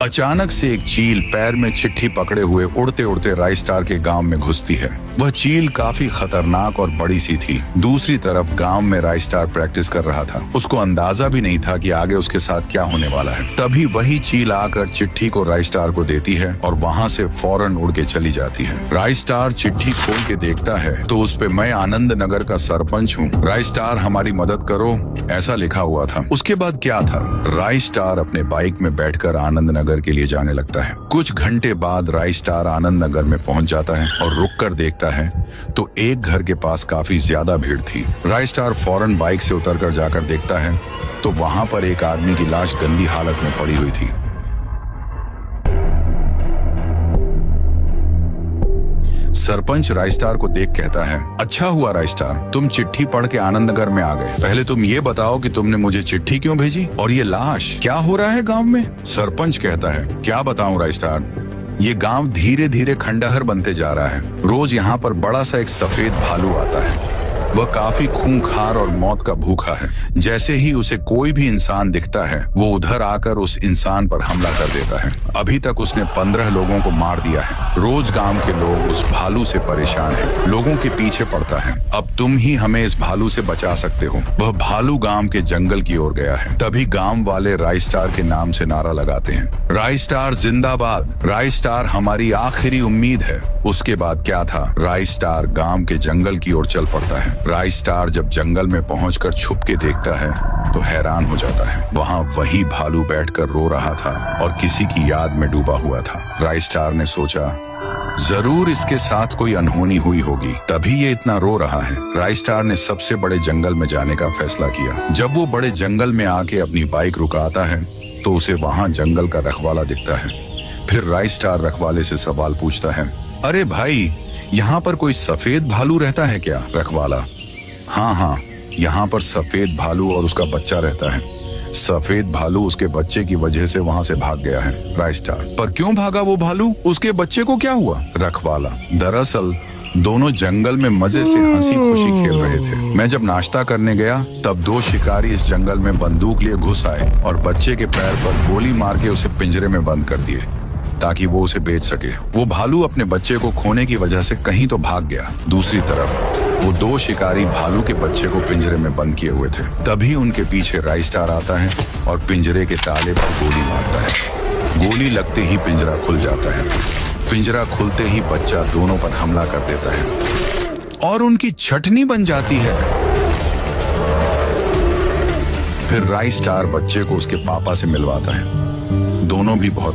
अचानक से एक चील पैर में चिट्ठी पकड़े हुए उड़ते उड़ते राइस्टार के गांव में घुसती है। वह चील काफी खतरनाक और बड़ी सी थी। दूसरी तरफ गांव में राइस्टार प्रैक्टिस कर रहा था। उसको अंदाजा भी नहीं था कि आगे उसके साथ क्या होने वाला है। तभी वही चील आकर चिट्ठी को राइस्टार को देती है और वहां से फौरन उड़ के चली जाती है। राइस्टार चिट्ठी खोल के देखता है तो उस पे मैं आनंद नगर का सरपंच हूँ, राइस्टार हमारी मदद करो, ऐसा लिखा हुआ था। उसके बाद क्या था, राइस्टार अपने बाइक में बैठकर आनंद नगर के लिए जाने लगता है। कुछ घंटे बाद राइस्टार आनंद नगर में पहुंच जाता है और रुककर देखता है तो एक घर के पास काफी ज्यादा भीड़ थी। राइस्टार फौरन बाइक से उतरकर जाकर देखता है तो वहां पर एक आदमी की लाश गंदी हालत में पड़ी हुई थी। सरपंच राइस्टार को देख कहता है, अच्छा हुआ राइस्टार, तुम चिट्ठी पढ़ के आनंद नगर में आ गए। पहले तुम ये बताओ कि तुमने मुझे चिट्ठी क्यों भेजी और ये लाश क्या हो रहा है गांव में। सरपंच कहता है, क्या बताऊं राइस्टार, ये गांव धीरे धीरे खंडहर बनते जा रहा है। रोज यहाँ पर बड़ा सा एक सफेद भालू आता है। वह काफी खूंखार और मौत का भूखा है। जैसे ही उसे कोई भी इंसान दिखता है वो उधर आकर उस इंसान पर हमला कर देता है। अभी तक उसने 15 लोगों को मार दिया है। रोज गांव के लोग उस भालू से परेशान हैं। लोगों के पीछे पड़ता है। अब तुम ही हमें इस भालू से बचा सकते हो। वह भालू गांव के जंगल की ओर गया है। तभी गांव वाले राइस्टार के नाम से नारा लगाते हैं, राइस्टार जिंदाबाद, राइस्टार हमारी आखिरी उम्मीद है। उसके बाद क्या था, राइस्टार गांव के जंगल की ओर चल पड़ता है। राइस्टार जब जंगल में पहुंचकर छुप के देखता है तो हैरान हो जाता है। वहां वही भालू बैठकर रो रहा था और किसी की याद में डूबा हुआ था। राइस्टार ने सोचा, जरूर इसके साथ कोई अनहोनी हुई होगी, तभी ये इतना रो रहा है। राइस्टार ने सबसे बड़े जंगल में जाने का फैसला किया। जब वो बड़े जंगल में आके अपनी बाइक रुकाता है तो उसे वहां जंगल का रखवाला दिखता है। फिर राइस्टार रखवाले से सवाल पूछता है, अरे भाई, यहाँ पर कोई सफेद भालू रहता है क्या। रखवाला, हाँ, यहाँ पर सफेद भालू और उसका बच्चा रहता है। सफेद भालू उसके बच्चे की वजह से वहां से भाग गया है। राइस्टार, पर क्यों भागा वो भालू, उसके बच्चे को क्या हुआ। रखवाला, दरअसल दोनों जंगल में मजे से हंसी खुशी खेल रहे थे। मैं जब नाश्ता करने गया तब 2 शिकारी इस जंगल में बंदूक लिए घुस आए और बच्चे के पैर पर गोली मार के उसे पिंजरे में बंद कर दिए ताकि वो उसे बेच सके। वो भालू अपने बच्चे को खोने की वजह से कहीं तो भाग गया। दूसरी तरफ वो 2 शिकारी भालू के बच्चे को पिंजरे में बंद किए हुए थे। तभी उनके पीछे राइस्टार आता है और पिंजरे के ताले पर गोली मारता है। गोली लगते ही पिंजरा खुल जाता है। पिंजरा खुलते ही बच्चा दोनों पर हमला कर देता है और उनकी छटनी बन जाती है। फिर राइस्टार बच्चे को उसके पापा से मिलवाता है। दोनों भी बहुत